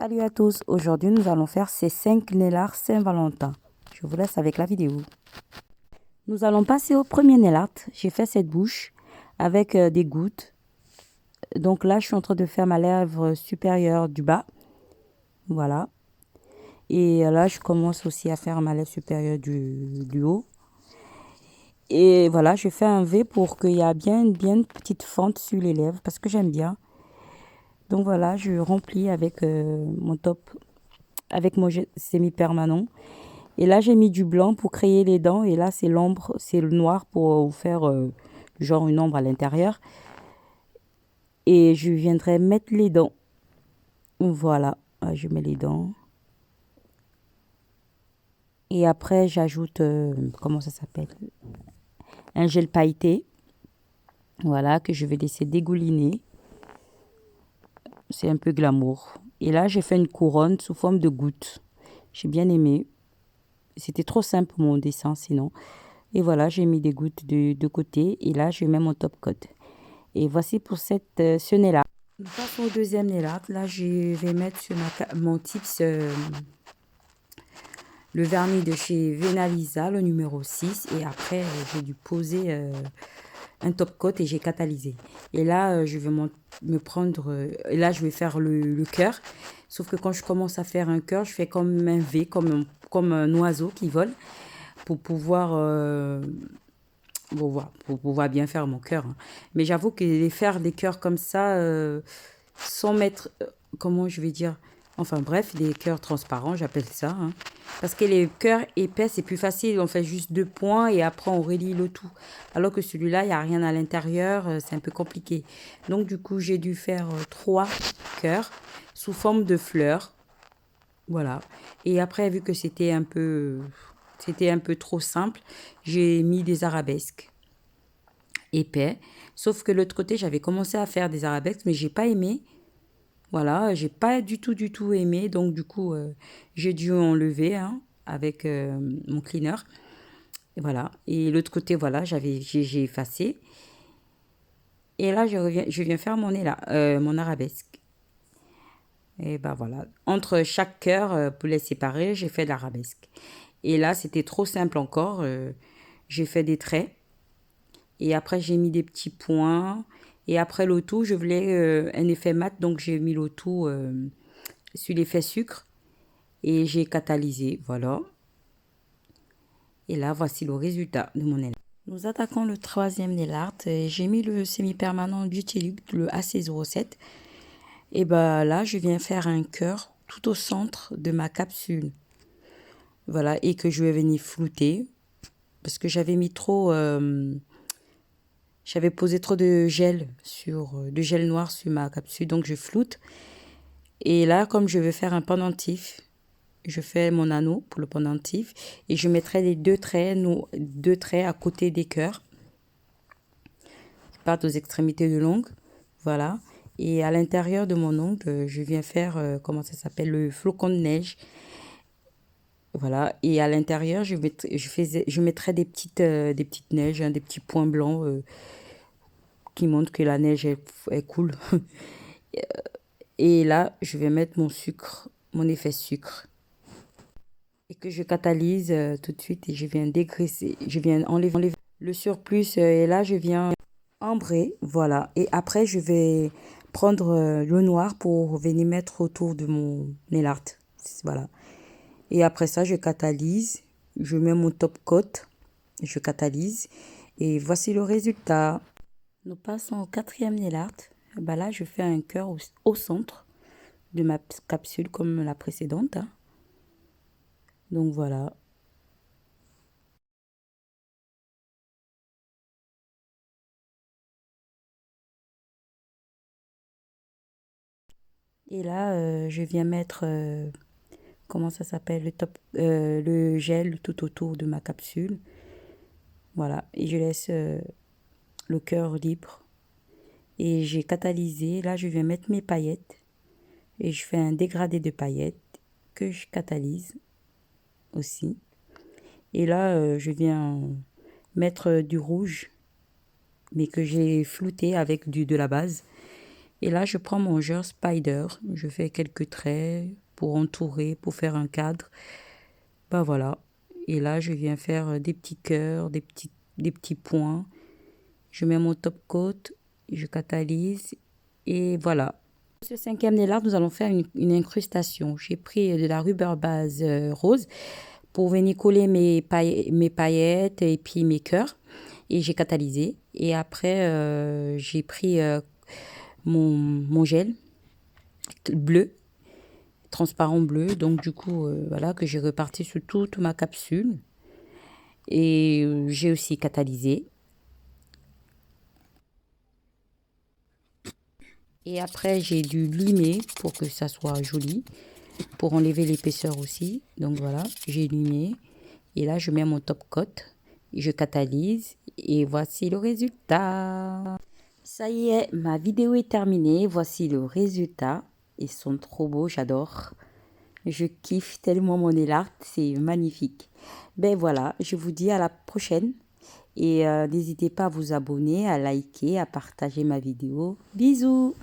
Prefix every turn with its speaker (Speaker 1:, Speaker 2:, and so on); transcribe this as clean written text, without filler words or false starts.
Speaker 1: Salut à tous, aujourd'hui nous allons faire ces 5 nail art Saint-Valentin. Je vous laisse avec la vidéo. Nous allons passer au premier nail art. J'ai fait cette bouche avec des gouttes. Donc là je suis en train de faire ma lèvre supérieure du bas. Voilà. Et là je commence aussi à faire ma lèvre supérieure du haut. Et voilà, je fais un V pour qu'il y ait bien une petite fente sur les lèvres parce que j'aime bien. Donc voilà, je remplis avec mon top, avec mon semi-permanent. Et là, j'ai mis du blanc pour créer les dents. Et là, c'est l'ombre, c'est le noir pour faire genre une ombre à l'intérieur. Et je viendrai mettre les dents. Voilà, je mets les dents. Et après, j'ajoute, comment ça s'appelle? Un gel pailleté. Voilà, que je vais laisser dégouliner. C'est un peu glamour. Et là, j'ai fait une couronne sous forme de gouttes. J'ai bien aimé. C'était trop simple mon dessin sinon. Et voilà, j'ai mis des gouttes de côté. Et là, je mets mon top coat. Et voici pour ce nez-là. Nous passons au deuxième nail art. Là, je vais mettre sur mon tips le vernis de chez Venalisa, le numéro 6. Et après, j'ai dû poser un top coat et j'ai catalysé. Et là, je vais me prendre... et là, je vais faire le cœur. Sauf que quand je commence à faire un cœur, je fais comme un V, comme un oiseau qui vole. Pour pouvoir... bon, voilà, pour pouvoir bien faire mon cœur. Hein. Mais j'avoue que faire des cœurs comme ça, sans mettre, comment je vais dire, enfin bref, des cœurs transparents, j'appelle ça. Hein. Parce que les cœurs épais, c'est plus facile, on fait juste 2 points et après on relie le tout. Alors que celui-là, il n'y a rien à l'intérieur, c'est un peu compliqué. Donc du coup, j'ai dû faire 3 cœurs sous forme de fleurs. Voilà. Et après, vu que c'était un peu trop simple, j'ai mis des arabesques épais. Sauf que l'autre côté, j'avais commencé à faire des arabesques, mais j'ai pas aimé. Voilà, j'ai pas du tout aimé. Donc, du coup, j'ai dû enlever hein, avec mon cleaner. Et voilà. Et l'autre côté, voilà, j'ai effacé. Et là, je viens faire mon nez là, mon arabesque. Et ben voilà. Entre chaque cœur, pour les séparer, j'ai fait de l'arabesque. Et là, c'était trop simple encore. J'ai fait des traits. Et après, j'ai mis des petits points. Et après l'auto, je voulais un effet mat. Donc, j'ai mis l'auto sur l'effet sucre. Et j'ai catalysé. Voilà. Et là, voici le résultat de mon nail. Nous attaquons le troisième nail art. J'ai mis le semi-permanent Beauty Look, le AC07. Et ben là, je viens faire un cœur tout au centre de ma capsule. Voilà. Et que je vais venir flouter. Parce que j'avais mis trop... j'avais posé trop de de gel noir sur ma capsule, donc je floute. Et là, comme je veux faire un pendentif, je fais mon anneau pour le pendentif et je mettrai les 2 traits à côté des cœurs qui partent aux extrémités de l'ongle. Voilà. Et à l'intérieur de mon ongle, je viens faire, comment ça s'appelle, le flocon de neige. Voilà. Et à l'intérieur, je mettrai des petites neiges, hein, des petits points blancs qui montrent que la neige est cool. Et là, je vais mettre mon sucre, mon effet sucre. Et que je catalyse tout de suite et je viens dégraisser. Je viens enlever le surplus et là, je viens ambrer. Voilà. Et après, je vais prendre le noir pour venir mettre autour de mon nail art. Voilà. Et après ça, je catalyse. Je mets mon top coat. Je catalyse. Et voici le résultat. Nous passons au quatrième nail art. Bah là, je fais un cœur au centre de ma capsule comme la précédente. Hein. Donc voilà. Et là, je viens mettre, comment ça s'appelle, le gel tout autour de ma capsule. Voilà. Et je laisse le cœur libre. Et j'ai catalysé. Là, je viens mettre mes paillettes. Et je fais un dégradé de paillettes que je catalyse aussi. Et là, je viens mettre du rouge, mais que j'ai flouté avec de la base. Et là, je prends mon gel Spider. Je fais quelques traits pour entourer, pour faire un cadre. Bah voilà. Et là, je viens faire des petits cœurs, des petits points. Je mets mon top coat, je catalyse et voilà. Pour ce cinquième nail art, nous allons faire une incrustation. J'ai pris de la rubber base rose pour venir coller mes paillettes et puis mes cœurs. Et j'ai catalysé. Et après, j'ai pris mon gel bleu, transparent bleu. Donc du coup, voilà, que j'ai reparti sur toute ma capsule. Et j'ai aussi catalysé. Et après, j'ai dû limer pour que ça soit joli, pour enlever l'épaisseur aussi. Donc voilà, j'ai limé. Et là, je mets mon top coat, je catalyse et voici le résultat. Ça y est, ma vidéo est terminée. Voici le résultat. Ils sont trop beaux, j'adore. Je kiffe tellement mon nail art, c'est magnifique. Ben voilà, je vous dis à la prochaine. Et n'hésitez pas à vous abonner, à liker, à partager ma vidéo. Bisous!